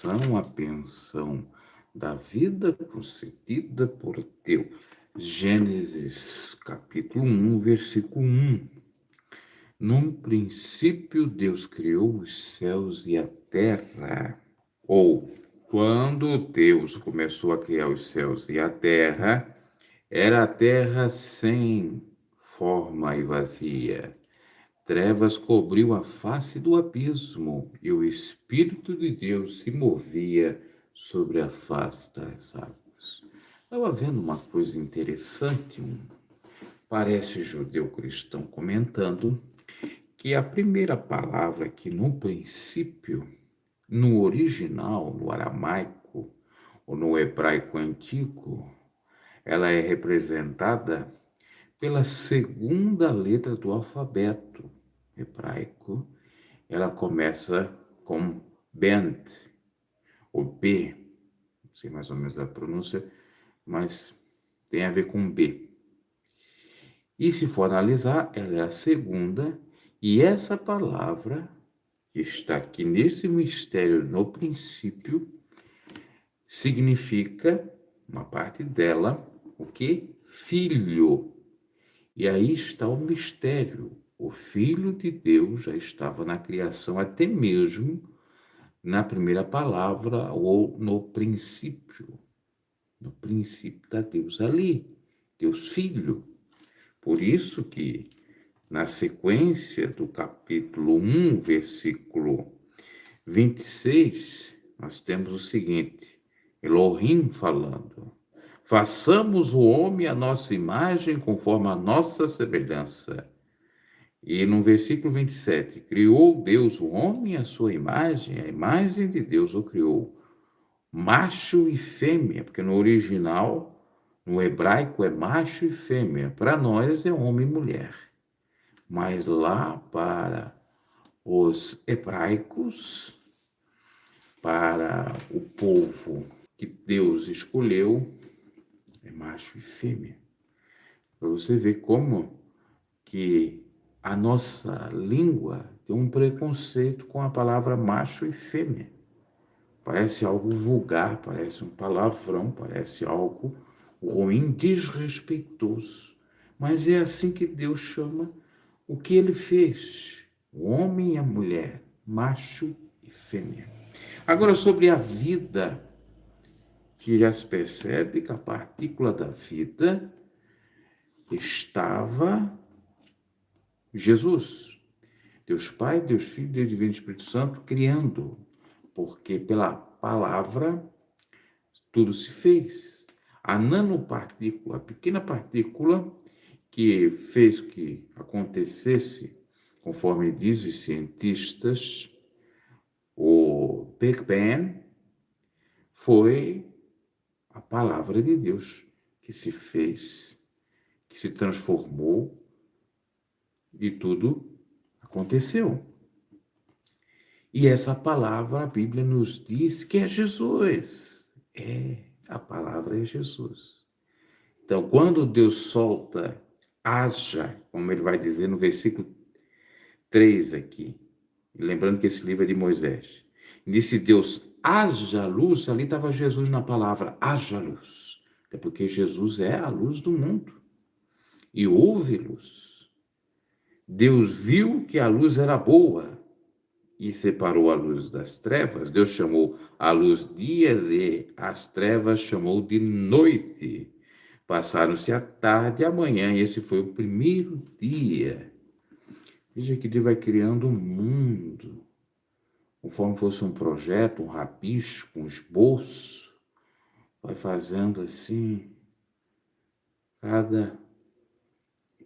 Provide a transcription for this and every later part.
oração a pensão da vida concedida por Deus. Gênesis capítulo 1, versículo 1. No princípio Deus criou os céus e a terra. Ou, quando Deus começou a criar os céus e a terra, era a terra sem forma e vazia. Trevas cobriu a face do abismo e o Espírito de Deus se movia sobre a face das águas. Estava vendo uma coisa interessante, parece judeu cristão comentando que a primeira palavra que no princípio, no original, no aramaico ou no hebraico antigo, ela é representada pela segunda letra do alfabeto hebraico. Ela começa com bent, ou B, não sei mais ou menos a pronúncia, mas tem a ver com B. E se for analisar, ela é a segunda, e essa palavra que está aqui nesse mistério no princípio, significa, uma parte dela, o que? Filho. E aí está o mistério. O Filho de Deus já estava na criação, até mesmo na primeira palavra ou no princípio da Deus ali, Deus Filho. Por isso que na sequência do capítulo 1, versículo 26, nós temos o seguinte, Elohim falando: façamos o homem à nossa imagem, conforme a nossa semelhança. E no versículo 27, criou Deus o homem à sua imagem, a imagem de Deus o criou, macho e fêmea, porque no original, no hebraico, é macho e fêmea. Para nós é homem e mulher. Mas lá para os hebraicos, para o povo que Deus escolheu, é macho e fêmea. Para você ver como que a nossa língua tem um preconceito com a palavra macho e fêmea. Parece algo vulgar, parece um palavrão, parece algo ruim, desrespeitoso. Mas é assim que Deus chama o que ele fez, o homem e a mulher, macho e fêmea. Agora, sobre a vida, que já se percebe que a partícula da vida estava Jesus, Deus Pai, Deus Filho, Deus Divino Espírito Santo, criando, porque pela palavra tudo se fez. A nanopartícula, a pequena partícula que fez que acontecesse, conforme dizem os cientistas, o Big Bang, foi a palavra de Deus que se fez, que se transformou e tudo aconteceu. E essa palavra, a Bíblia nos diz que é Jesus. A palavra é Jesus. Então, quando Deus solta, haja, como ele vai dizer no versículo 3 aqui, lembrando que esse livro é de Moisés, disse Deus, haja luz, ali estava Jesus na palavra, haja luz. Até porque Jesus é a luz do mundo. E houve luz. Deus viu que a luz era boa e separou a luz das trevas. Deus chamou a luz dias e as trevas chamou de noite. Passaram-se a tarde e a manhã, e esse foi o primeiro dia. Veja que Deus vai criando um mundo, conforme fosse um projeto, um rabisco, um esboço, vai fazendo assim, cada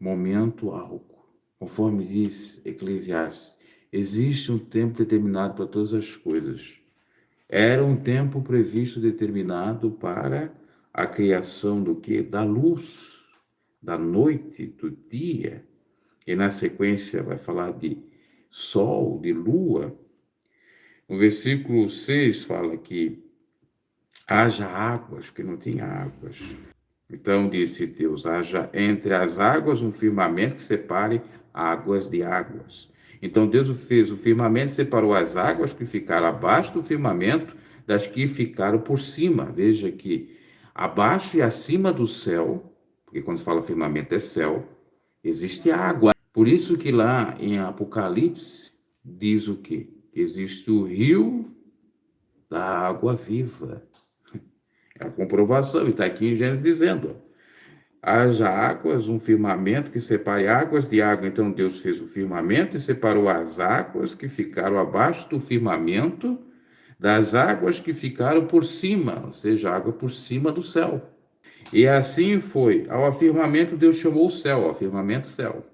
momento algo. Conforme diz Eclesiastes, existe um tempo determinado para todas as coisas. Era um tempo previsto, determinado para a criação do quê? Da luz, da noite, do dia. E na sequência vai falar de sol, de lua. No versículo 6 fala que haja águas, porque não tinha águas. Então disse Deus, haja entre as águas um firmamento que separe águas de águas. Então Deus fez o firmamento, separou as águas que ficaram abaixo do firmamento das que ficaram por cima. Veja que abaixo e acima do céu, porque quando se fala firmamento é céu, existe água. Por isso que lá em Apocalipse diz o quê? Que existe o rio da água viva. É a comprovação, e está aqui em Gênesis dizendo: haja águas, um firmamento que separe águas de água. Então Deus fez o firmamento e separou as águas que ficaram abaixo do firmamento das águas que ficaram por cima, ou seja, água por cima do céu. E assim foi. Ao firmamento Deus chamou o céu, ao firmamento céu.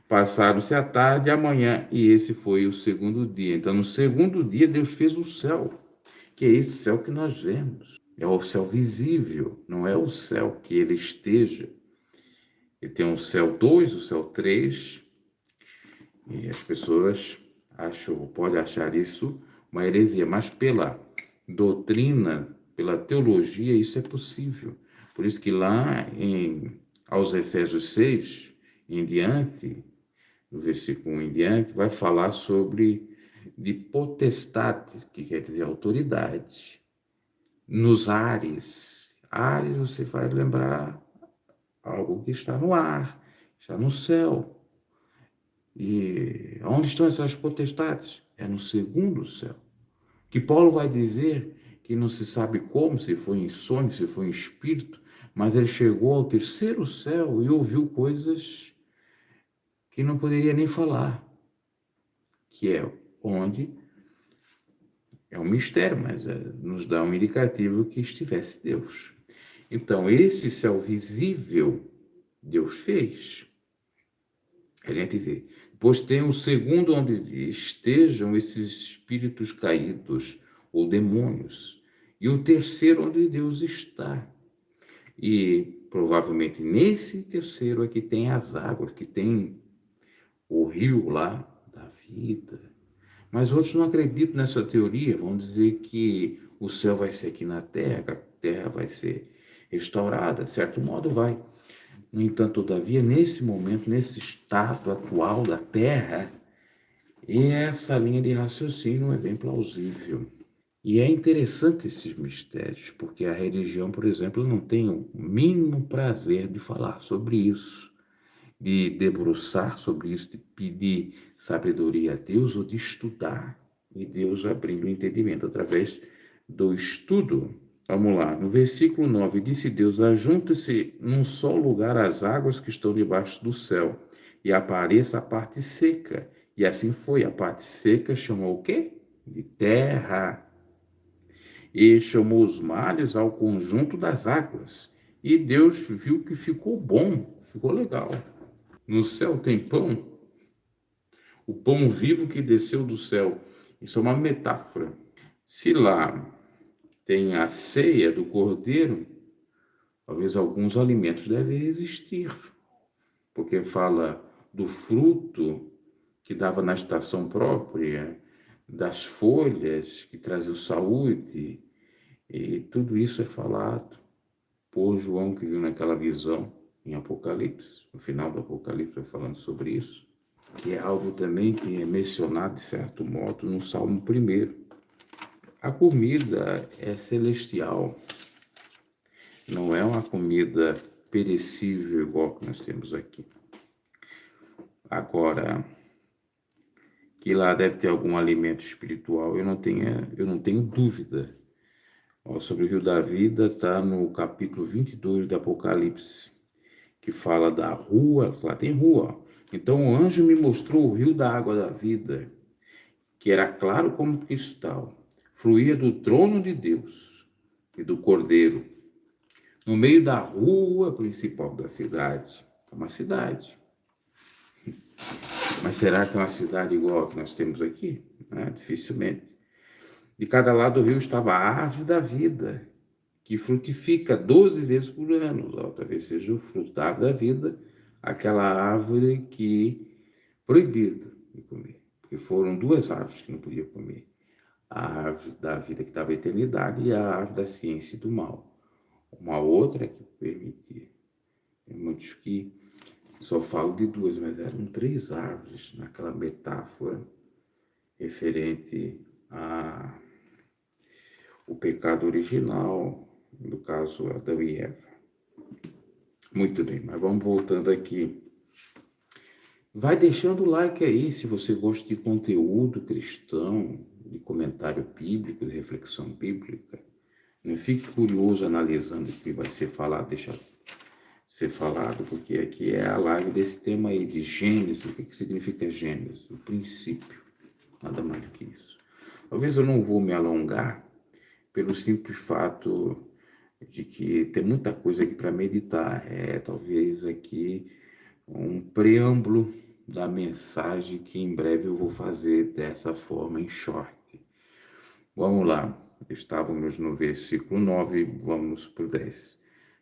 Passaram-se a tarde e a manhã, e esse foi o segundo dia. Então, no segundo dia, Deus fez o céu, que é esse céu que nós vemos. É o céu visível, não é o céu que ele esteja. Ele tem o céu 2, o céu 3, e as pessoas podem achar isso uma heresia, mas pela doutrina, pela teologia, isso é possível. Por isso que lá aos Efésios 6, em diante, no versículo 1 em diante, vai falar sobre de potestade, que quer dizer autoridade, nos ares. Ares você vai lembrar algo que está no ar, está no céu. E onde estão essas potestades? É no segundo céu. Que Paulo vai dizer que não se sabe como, se foi em sonho, se foi em espírito, mas ele chegou ao terceiro céu e ouviu coisas que não poderia nem falar, que é onde é um mistério, mas nos dá um indicativo que estivesse Deus. Então, esse céu visível, Deus fez. A gente vê. Depois tem o segundo, onde estejam esses espíritos caídos, ou demônios. E o terceiro, onde Deus está. E provavelmente nesse terceiro é que tem as águas, que tem o rio lá da vida. Mas outros não acreditam nessa teoria, vão dizer que o céu vai ser aqui na terra, que a terra vai ser restaurada, de certo modo vai. No entanto, todavia, nesse momento, nesse estado atual da terra, essa linha de raciocínio é bem plausível. E é interessante esses mistérios, porque a religião, por exemplo, não tem o mínimo prazer de falar sobre isso, de debruçar sobre isso, de pedir sabedoria a Deus ou de estudar. E Deus abrindo o entendimento através do estudo. Vamos lá, no versículo 9, disse Deus: ajunte-se num só lugar as águas que estão debaixo do céu, e apareça a parte seca. E assim foi, a parte seca chamou o quê? De terra. E chamou os mares ao conjunto das águas. E Deus viu que ficou bom, ficou legal. No céu tem pão, o pão vivo que desceu do céu. Isso é uma metáfora. Se lá tem a ceia do cordeiro, talvez alguns alimentos devem existir, porque fala do fruto que dava na estação própria, das folhas que traziam saúde, e tudo isso é falado por João, que viu naquela visão em Apocalipse, no final do Apocalipse vai falando sobre isso, que é algo também que é mencionado, de certo modo, no Salmo 1. A comida é celestial, não é uma comida perecível igual que nós temos aqui. Agora, que lá deve ter algum alimento espiritual, eu não tenho dúvida. Sobre o Rio da Vida está no capítulo 22 do Apocalipse, que fala da rua, lá tem rua. Então o anjo me mostrou o rio da água da vida, que era claro como cristal, fluía do trono de Deus e do Cordeiro, no meio da rua principal da cidade. É uma cidade. Mas será que é uma cidade igual a que nós temos aqui? Dificilmente. De cada lado do rio estava a árvore da vida, que frutifica 12 vezes por ano. Talvez seja o fruto da árvore da vida, aquela árvore que proibida de comer. Porque foram duas árvores que não podia comer. A árvore da vida que dava eternidade e a árvore da ciência e do mal. Uma outra que permitia. Tem muitos que só falam de duas, mas eram 3 árvores naquela metáfora referente a o pecado original, no caso Adão e Eva. Muito bem, mas vamos voltando aqui. Vai deixando o like aí se você gosta de conteúdo cristão, de comentário bíblico, de reflexão bíblica. Não fique curioso analisando o que vai ser falado, deixa ser falado, porque aqui é a live desse tema aí de Gênesis. O que significa Gênesis? O princípio, nada mais do que isso. Talvez eu não vou me alongar pelo simples fato de que tem muita coisa aqui para meditar. Talvez aqui um preâmbulo da mensagem que em breve eu vou fazer dessa forma em short. Vamos lá, estávamos no versículo 9, vamos para o 10.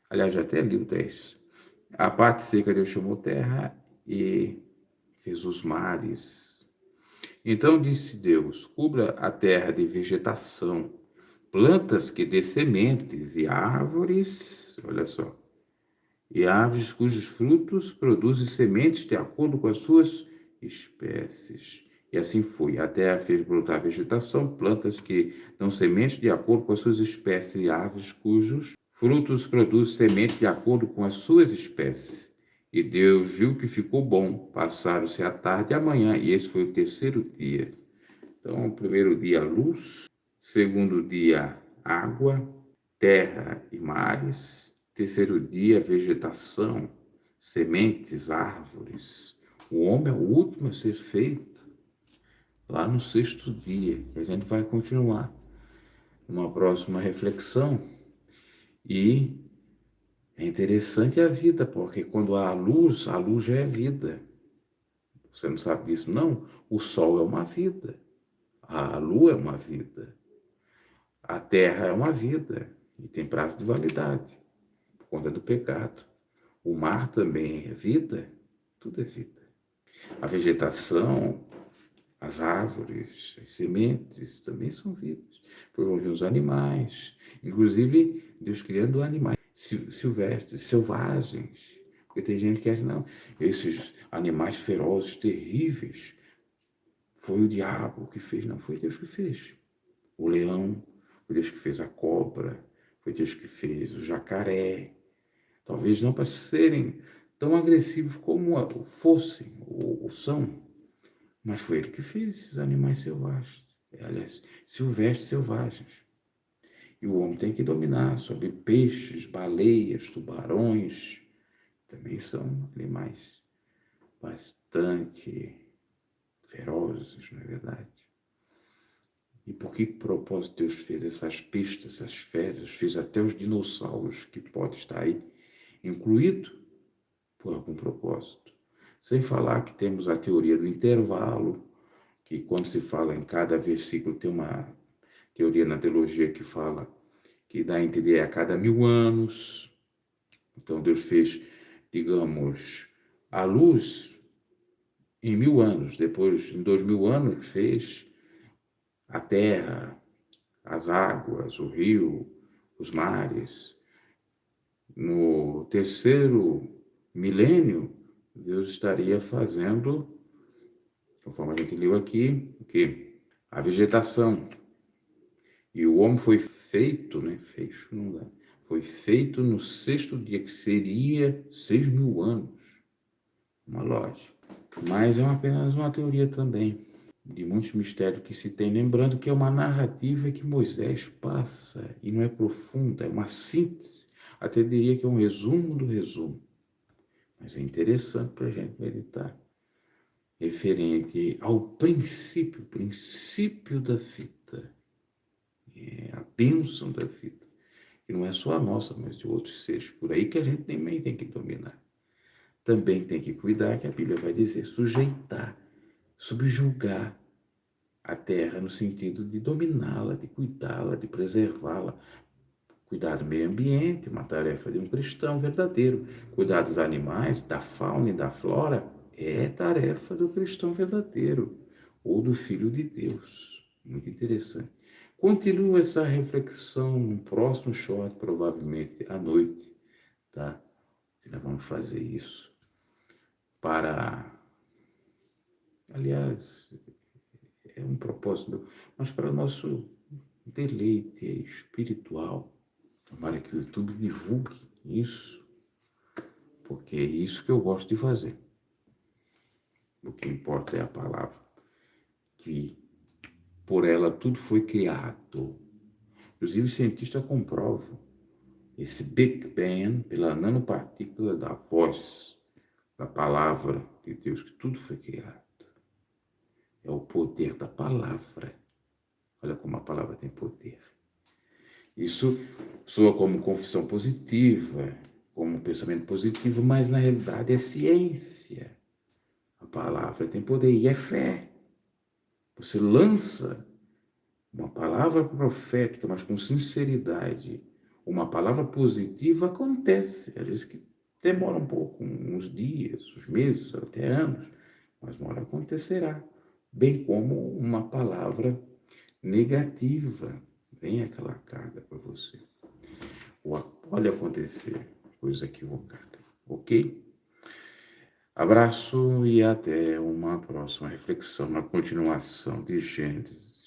Aliás, já até li o 10. A parte seca Deus chamou terra e fez os mares. Então disse Deus, cubra a terra de vegetação, plantas que dê sementes e árvores, olha só, e árvores cujos frutos produzem sementes de acordo com as suas espécies. E assim foi. A terra fez brotar vegetação, plantas que dão sementes de acordo com as suas espécies, e árvores cujos frutos produzem sementes de acordo com as suas espécies. E Deus viu que ficou bom. Passaram-se a tarde e a manhã, e esse foi o terceiro dia. Então, o primeiro dia, luz. Segundo dia, água, terra e mares. Terceiro dia, vegetação, sementes, árvores. O homem é o último a ser feito lá no sexto dia, que a gente vai continuar numa próxima reflexão. E é interessante a vida, porque quando há a luz já é vida. Você não sabe disso, não? O sol é uma vida, a lua é uma vida, a terra é uma vida e tem prazo de validade por conta do pecado. O mar também é vida, tudo é vida. A vegetação, as árvores, as sementes também são vidas. Depois vão vir os animais, inclusive Deus criando animais silvestres, selvagens. Porque tem gente que acha, não, esses animais ferozes, terríveis, foi o diabo que fez. Não, foi Deus que fez. O leão, foi Deus que fez a cobra, foi Deus que fez o jacaré. Talvez não para serem tão agressivos como fossem ou são, mas foi ele que fez esses animais selvagens, aliás, silvestres selvagens. E o homem tem que dominar sobre peixes, baleias, tubarões, também são animais bastante ferozes, não é verdade? E por que propósito Deus fez essas pistas, essas feras, fez até os dinossauros, que pode estar aí incluído por algum propósito? Sem falar que temos a teoria do intervalo, que quando se fala em cada versículo, tem uma teoria na teologia que fala, que dá a entender a cada 1000 anos. Então Deus fez, digamos, a luz em 1000 anos, depois em 2000 anos fez a terra, as águas, o rio, os mares. No terceiro milênio, Deus estaria fazendo, conforme a gente leu aqui, o quê? A vegetação. E o homem foi feito, né? Feito não dá. Foi feito no sexto dia, que seria 6000 anos. Uma lógica. Mas é apenas uma teoria também, de muitos mistérios que se tem. Lembrando que é uma narrativa que Moisés passa, e não é profunda, é uma síntese. Até diria que é um resumo do resumo. Mas é interessante para a gente meditar. Referente ao princípio da fita. É a bênção da vida, que não é só a nossa, mas de outros seres por aí, que a gente também tem que dominar. Também tem que cuidar, que a Bíblia vai dizer, sujeitar, subjugar a terra, no sentido de dominá-la, de cuidá-la, de preservá-la. Cuidar do meio ambiente, uma tarefa de um cristão verdadeiro. Cuidar dos animais, da fauna e da flora, é tarefa do cristão verdadeiro, ou do Filho de Deus. Muito interessante. Continua essa reflexão no próximo short, provavelmente à noite, tá? Nós vamos fazer isso para, aliás, é um propósito, mas para o nosso deleite espiritual. Tomara que o YouTube divulgue isso, porque é isso que eu gosto de fazer. O que importa é a palavra, que por ela tudo foi criado. Inclusive, os cientistas comprovam esse Big Bang pela nanopartícula da voz, da palavra de Deus, que tudo foi criado. É o poder da palavra. Olha como a palavra tem poder. Isso soa como confissão positiva, como um pensamento positivo, mas na realidade é ciência. A palavra tem poder e é fé. Você lança uma palavra profética, mas com sinceridade, uma palavra positiva, acontece. Às vezes que demora um pouco, uns dias, uns meses, até anos, mas uma hora acontecerá. Bem como uma palavra negativa, vem aquela carga para você. Pode acontecer coisa equivocada, ok? Abraço e até uma próxima reflexão na continuação de Gênesis.